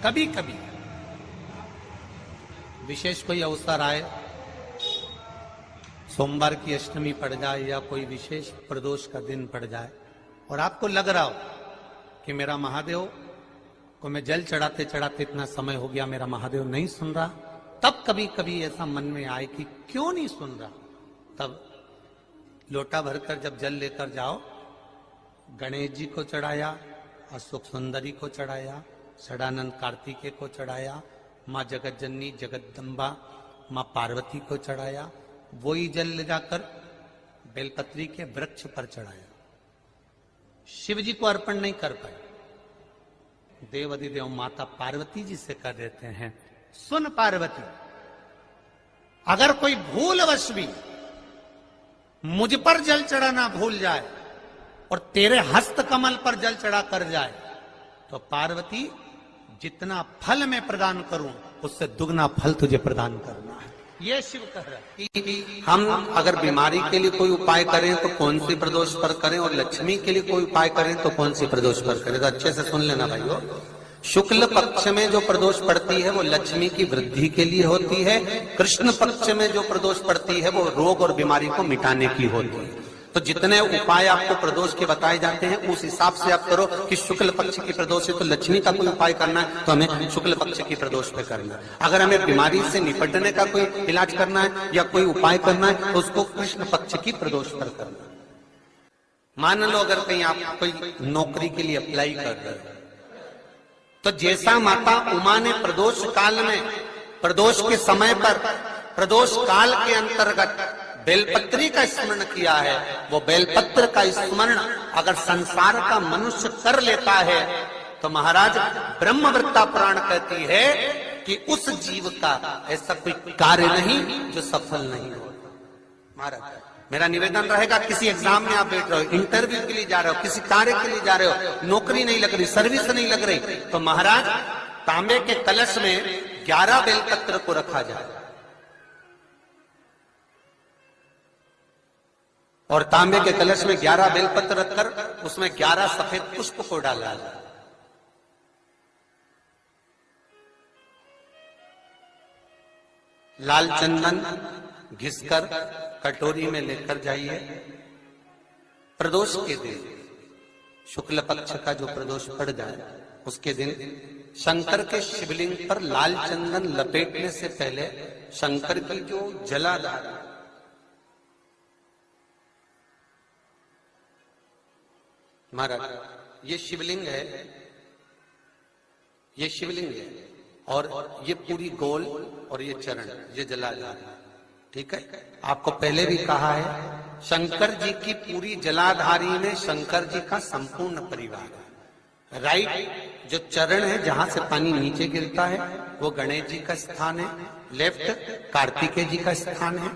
कभी कभी विशेष कोई अवसर आए, सोमवार की अष्टमी पड़ जाए या कोई विशेष प्रदोष का दिन पड़ जाए और आपको लग रहा हो कि मेरा महादेव को मैं जल चढ़ाते चढ़ाते इतना समय हो गया, मेरा महादेव नहीं सुन रहा, तब कभी कभी ऐसा मन में आए कि क्यों नहीं सुन रहा, तब लोटा भरकर जब जल लेकर जाओ, गणेश जी को चढ़ाया, अशोक सुंदरी को चढ़ाया, षडानंद कार्तिकेय को चढ़ाया, माँ जगत जननी जगदम्बा माँ पार्वती को चढ़ाया, वही जल ले जाकर बेलपत्री के वृक्ष पर चढ़ाया। शिव जी को अर्पण नहीं कर पाए, देवाधिदेव माता पार्वती जी से कर देते हैं, सुन पार्वती, अगर कोई भूलवश भी मुझ पर जल चढ़ाना भूल जाए और तेरे हस्त कमल पर जल चढ़ा कर जाए तो पार्वती जितना फल मैं प्रदान करूं उससे दुगना फल तुझे प्रदान करना है। ये शिव कह रहा है कि हम अगर बीमारी के लिए कोई उपाय करें तो कौन सी प्रदोष पर करें और लक्ष्मी के लिए कोई उपाय करें तो कौन सी प्रदोष पर करें। तो अच्छे से सुन लेना भाइयों, शुक्ल पक्ष में जो प्रदोष पड़ती है वो लक्ष्मी की वृद्धि के लिए होती है, कृष्ण पक्ष में जो प्रदोष पड़ती है वो रोग और बीमारी को मिटाने की होती है। तो जितने उपाय आपको प्रदोष के बताए जाते हैं उस हिसाब से आप करो कि शुक्ल पक्ष की प्रदोष है तो लक्ष्मी का कोई उपाय करना है तो हमें शुक्ल पक्ष की प्रदोष पे करना है। अगर हमें बीमारी से निपटने का कोई इलाज करना है या कोई उपाय करना है तो उसको कृष्ण पक्ष की प्रदोष पर करना है। मान लो अगर कहीं आप कोई नौकरी के लिए अप्लाई कर रहे हो तो जैसा माता उमा ने प्रदोष काल में, प्रदोष के समय पर, प्रदोष काल के अंतर्गत बेलपत्री का स्मरण किया है, वो बेलपत्र का स्मरण अगर संसार का मनुष्य कर लेता है तो महाराज ब्रह्मवृत्ता पुराण कहती है कि उस जीव का ऐसा कोई कार्य नहीं जो सफल नहीं हो। महाराज मेरा निवेदन रहेगा, किसी एग्जाम में आप बैठ रहे हो, इंटरव्यू के लिए जा रहे हो, किसी कार्य के लिए जा रहे हो, नौकरी नहीं लग रही, सर्विस नहीं लग रही, तो महाराज तांबे के कलश में 11 बेलपत्र को रखा जाए और तांबे के कलश में 11 बेलपत्र रखकर उसमें 11 सफेद पुष्प को डाला जाए। लाल चंदन घिसकर कटोरी में लेकर जाइए। प्रदोष के दिन, शुक्ल पक्ष का जो प्रदोष पड़ जाए उसके दिन शंकर के शिवलिंग पर लाल चंदन लपेटने से पहले शंकर की जो जलाधार, महाराज ये शिवलिंग है, ये शिवलिंग है और ये पूरी गोल और ये चरण, ये जलाधार, ठीक है। आपको पहले भी कहा है शंकर जी की पूरी जलाधारी में शंकर जी का संपूर्ण परिवार है। राइट जो चरण है जहां से पानी नीचे गिरता है वो गणेश जी का स्थान है, लेफ्ट कार्तिकेय जी का स्थान है,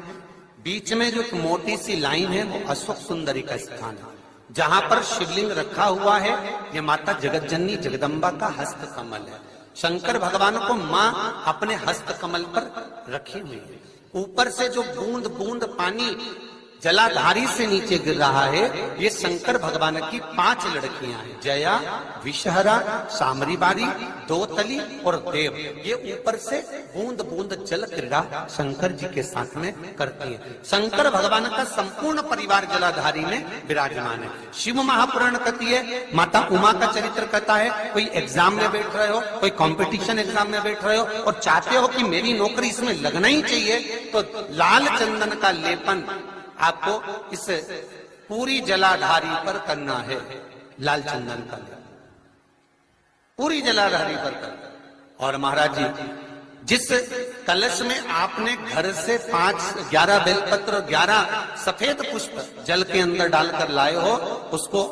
बीच में जो मोटी सी लाइन है वो अशोक सुंदरी का स्थान है। जहां पर शिवलिंग रखा हुआ है ये माता जगत जननी जगदम्बा का हस्त कमल है। शंकर भगवान को मां अपने हस्त कमल पर रखी हुई है। ऊपर से जो बूंद बूंद पानी जलाधारी से नीचे गिर रहा है ये शंकर भगवान की 5 लड़कियां हैं, जया, विषहरा, सामरीबारी, दोतली और देव। ये ऊपर से बूंद बूंद जल क्रीड़ा शंकर जी के साथ में करती है। शंकर भगवान का संपूर्ण परिवार जलाधारी में विराजमान है। शिव महापुराण कहती है, माता उमा का चरित्र कहता है, कोई एग्जाम में बैठ रहे हो, कोई कंपटीशन एग्जाम में बैठ रहे हो और चाहते हो कि मेरी नौकरी इसमें लगना ही चाहिए तो लाल चंदन का लेपन आपको इस पूरी जलाधारी पर करना है। लाल चंदन का पूरी जलाधारी पर करना। और महाराज जी जिस कलश में आपने घर से 11 बेलपत्र और 11 सफेद पुष्प जल के अंदर डालकर लाए हो उसको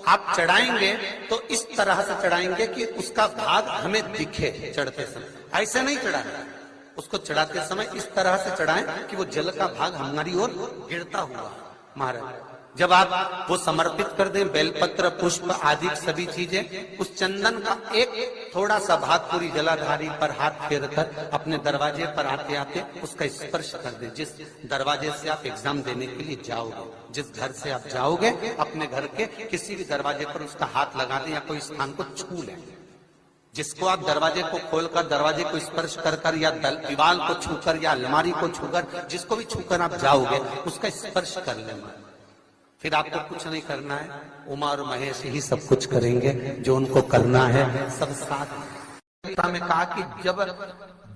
आप चढ़ाएंगे तो इस तरह से चढ़ाएंगे कि उसका भाग हमें दिखे चढ़ते समय। ऐसे नहीं चढ़ाना, उसको चढ़ाते समय इस तरह से चढ़ाएं कि वो जल का भाग हमारी ओर गिरता हुआ। महाराज जब आप वो समर्पित कर दें बेलपत्र पुष्प आदि सभी चीजें, उस चंदन का एक थोड़ा सा भाग पूरी जलाधारी पर हाथ फेर कर अपने दरवाजे पर आते आते उसका स्पर्श कर दें। जिस दरवाजे से आप एग्जाम देने के लिए जाओगे, जिस घर से आप जाओगे, अपने घर के किसी भी दरवाजे पर उसका हाथ लगा दें या कोई स्थान को छू लें। जिसको आप दरवाजे को खोलकर, दरवाजे को स्पर्श कर कर या दीवार को छूकर या अलमारी को छूकर, जिसको भी छूकर आप जाओगे उसका स्पर्श कर लेना। फिर आपको कुछ नहीं करना है, उमा और महेश ही सब कुछ करेंगे जो उनको करना है, सब साथ में। कहा कि जब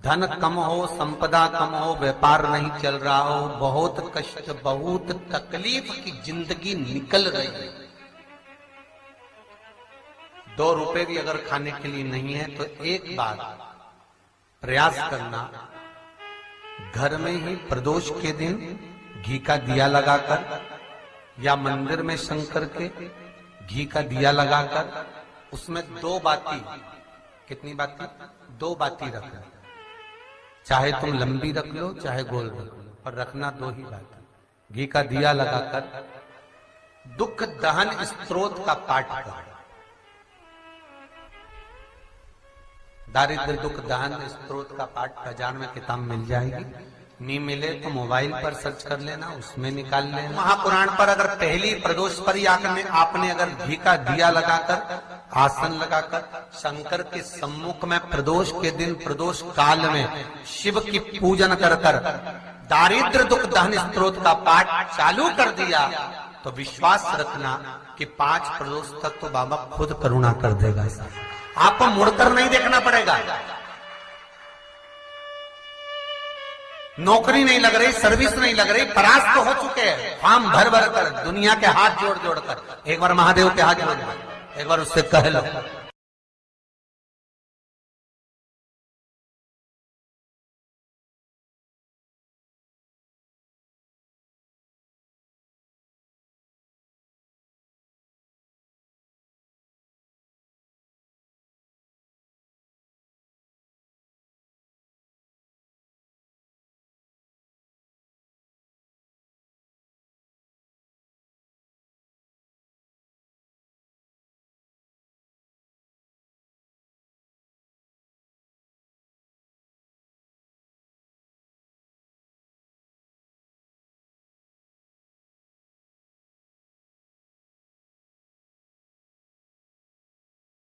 धन कम हो, संपदा कम हो, व्यापार नहीं चल रहा हो, बहुत कष्ट, बहुत तकलीफ की जिंदगी निकल रही है, 2 रुपए भी अगर खाने के लिए नहीं है तो एक बार प्रयास करना, घर में ही प्रदोष के दिन घी का दिया लगाकर या मंदिर में शंकर के घी का दिया लगाकर उसमें 2 बाती, कितनी बाती? 2 बाती रखना। चाहे तुम लंबी रख लो चाहे गोल रख लो, पर रखना 2 ही बाती। घी का दिया लगाकर दुख दहन स्त्रोत का पाठ करो। दारिद्र दुख दहन स्त्रोत का पाठ बाजार में किताब मिल जाएगी, नहीं मिले तो मोबाइल पर सर्च कर लेना, उसमें निकाल लेना। महापुराण पर अगर पहली प्रदोष पर ही आपने अगर घी का दिया लगाकर, आसन लगाकर शंकर के सम्मुख में प्रदोष के दिन, प्रदोष काल में शिव की पूजन कर कर दारिद्र दुख दहन स्त्रोत का पाठ चालू कर दिया तो विश्वास रखना कि 5 प्रदोष तक तो बाबा खुद करुणा कर देगा। आपको मुड़कर नहीं देखना पड़ेगा। नौकरी नहीं लग रही, सर्विस नहीं लग रही, परास्त तो हो चुके हैं, फॉर्म भर भर कर, दुनिया के हाथ जोड़ जोड़ कर। एक बार महादेव के हाथ जोड़, एक बार उससे कह लो